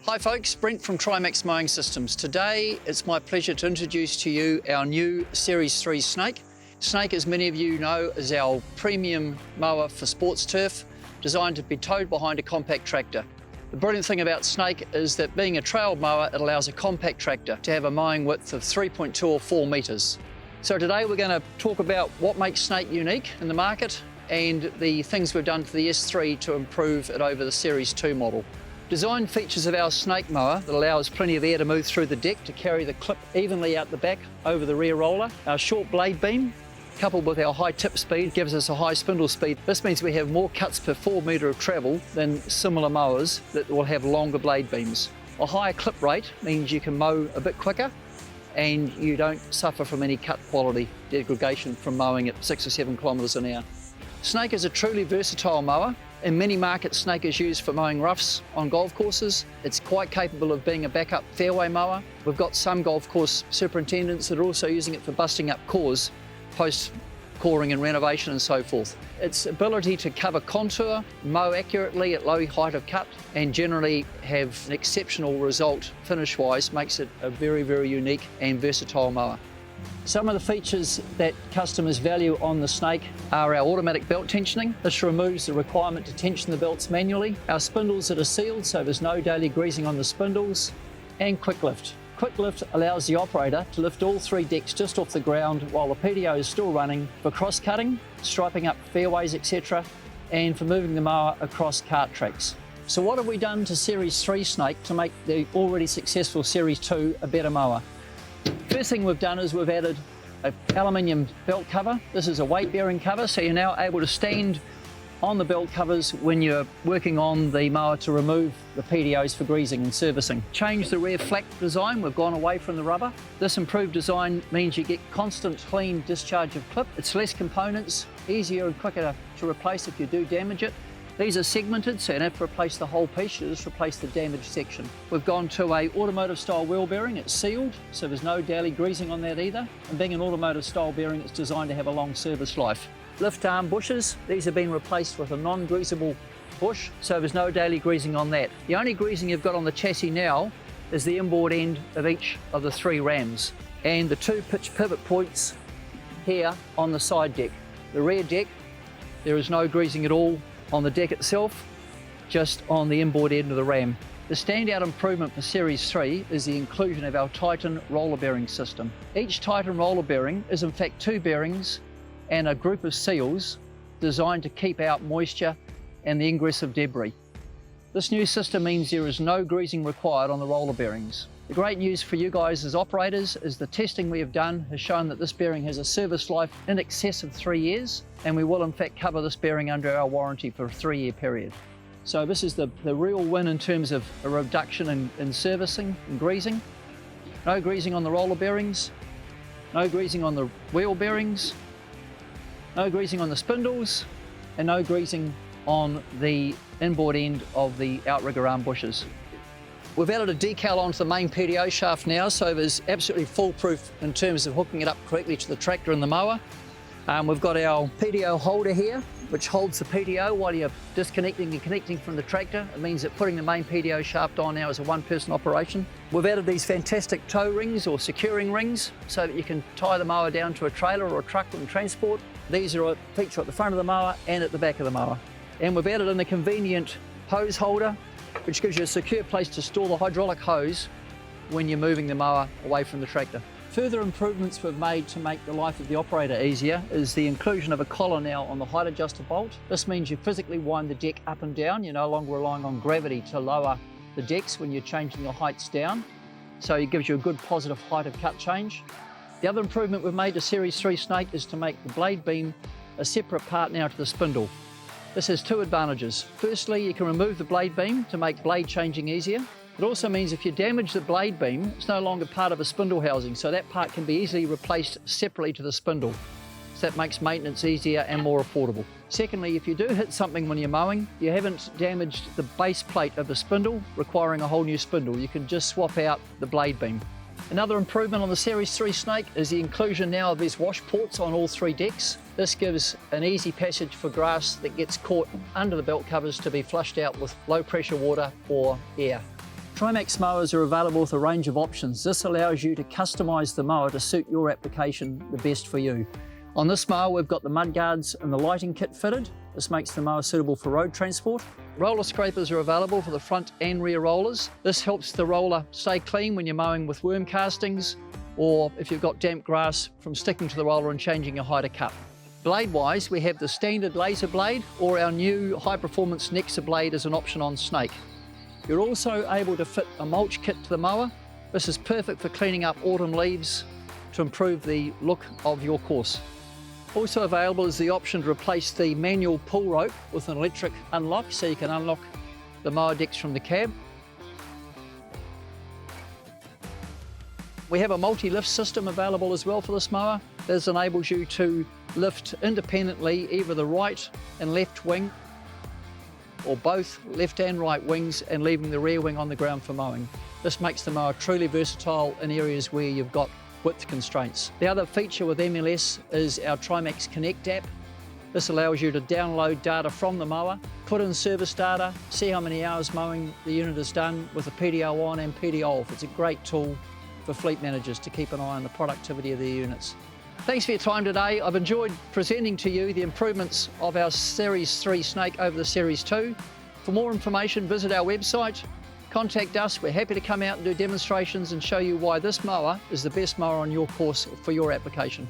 Hi folks, Brent from Trimax Mowing Systems. Today it's my pleasure to introduce to you our new Series 3 Snake. Snake, as many of you know, is our premium mower for sports turf, designed to be towed behind a compact tractor. The brilliant thing about Snake is that being a trail mower, it allows a compact tractor to have a mowing width of 3.2 or 4 metres. So today we're going to talk about what makes Snake unique in the market and the things we've done to the S3 to improve it over the Series 2 model. Design features of our Snake mower that allows plenty of air to move through the deck to carry the clip evenly out the back over the rear roller. Our short blade beam, coupled with our high tip speed, gives us a high spindle speed. This means we have more cuts per 4 metre of travel than similar mowers that will have longer blade beams. A higher clip rate means you can mow a bit quicker and you don't suffer from any cut quality degradation from mowing at 6 or 7 kilometres an hour. Snake is a truly versatile mower. In many markets, Snake is used for mowing roughs on golf courses. It's quite capable of being a backup fairway mower. We've got some golf course superintendents that are also using it for busting up cores, post-coring and renovation and so forth. Its ability to cover contour, mow accurately at low height of cut, and generally have an exceptional result finish-wise makes it a very, very unique and versatile mower. Some of the features that customers value on the Snake are our automatic belt tensioning. This removes the requirement to tension the belts manually. Our spindles that are sealed, so there's no daily greasing on the spindles. And quick lift. Quick lift allows the operator to lift all 3 decks just off the ground while the PDO is still running for cross-cutting, striping up fairways, etc., and for moving the mower across kart tracks. So what have we done to Series 3 Snake to make the already successful Series 2 a better mower? First thing we've done is we've added an aluminium belt cover. This is a weight bearing cover, so you're now able to stand on the belt covers when you're working on the mower to remove the PDOs for greasing and servicing. Change the rear flack design, we've gone away from the rubber. This improved design means you get constant clean discharge of clip. It's less components, easier and quicker to replace if you do damage it. These are segmented, so you don't have to replace the whole piece, you just replace the damaged section. We've gone to a automotive style wheel bearing. It's sealed, so there's no daily greasing on that either. And being an automotive style bearing, it's designed to have a long service life. Lift arm bushes, these have been replaced with a non-greasable bush, so there's no daily greasing on that. The only greasing you've got on the chassis now is the inboard end of each of the 3 rams and the 2 pitch pivot points here on the side deck. The rear deck, there is no greasing at all on the deck itself, just on the inboard end of the ram. The standout improvement for Series 3 is the inclusion of our Titan roller bearing system. Each Titan roller bearing is in fact 2 bearings and a group of seals designed to keep out moisture and the ingress of debris. This new system means there is no greasing required on the roller bearings. The great news for you guys as operators is the testing we have done has shown that this bearing has a service life in excess of 3 years, and we will in fact cover this bearing under our warranty for a 3-year period. So this is the real win in terms of a reduction in servicing and greasing. No greasing on the roller bearings, no greasing on the wheel bearings, no greasing on the spindles, and no greasing on the inboard end of the outrigger arm bushes. We've added a decal onto the main PDO shaft now, so there's absolutely foolproof in terms of hooking it up correctly to the tractor and the mower. We've got our PDO holder here, which holds the PDO while you're disconnecting and connecting from the tractor. It means that putting the main PDO shaft on now is a 1-person operation. We've added these fantastic tow rings or securing rings so that you can tie the mower down to a trailer or a truck and transport. These are a feature at the front of the mower and at the back of the mower. And we've added in a convenient hose holder, which gives you a secure place to store the hydraulic hose when you're moving the mower away from the tractor. Further improvements we've made to make the life of the operator easier is the inclusion of a collar now on the height adjuster bolt. This means you physically wind the deck up and down. You're no longer relying on gravity to lower the decks when you're changing the heights down. So it gives you a good positive height of cut change. The other improvement we've made to Series 3 Snake is to make the blade beam a separate part now to the spindle. This has 2 advantages. Firstly, you can remove the blade beam to make blade changing easier. It also means if you damage the blade beam, it's no longer part of a spindle housing, so that part can be easily replaced separately to the spindle. So that makes maintenance easier and more affordable. Secondly, if you do hit something when you're mowing, you haven't damaged the base plate of the spindle, requiring a whole new spindle. You can just swap out the blade beam. Another improvement on the Series 3 Snake is the inclusion now of these wash ports on all 3 decks. This gives an easy passage for grass that gets caught under the belt covers to be flushed out with low pressure water or air. Trimax mowers are available with a range of options. This allows you to customise the mower to suit your application the best for you. On this mower, we've got the mud guards and the lighting kit fitted. This makes the mower suitable for road transport. Roller scrapers are available for the front and rear rollers. This helps the roller stay clean when you're mowing with worm castings, or if you've got damp grass, from sticking to the roller and changing your hyder cup. Blade-wise, we have the standard laser blade or our new high-performance Nexa blade as an option on Snake. You're also able to fit a mulch kit to the mower. This is perfect for cleaning up autumn leaves to improve the look of your course. Also available is the option to replace the manual pull rope with an electric unlock, so you can unlock the mower decks from the cab. We have a multi-lift system available as well for this mower. This enables you to lift independently either the right and left wing, or both left and right wings, and leaving the rear wing on the ground for mowing. This makes the mower truly versatile in areas where you've got width constraints. The other feature with MLS is our Trimax Connect app. This allows you to download data from the mower, put in service data, see how many hours mowing the unit has done with a PDO on and PDO off. It's a great tool for fleet managers to keep an eye on the productivity of their units. Thanks for your time today. I've enjoyed presenting to you the improvements of our Series 3 Snake over the Series 2. For more information, visit our website, contact us. We're happy to come out and do demonstrations and show you why this mower is the best mower on your course for your application.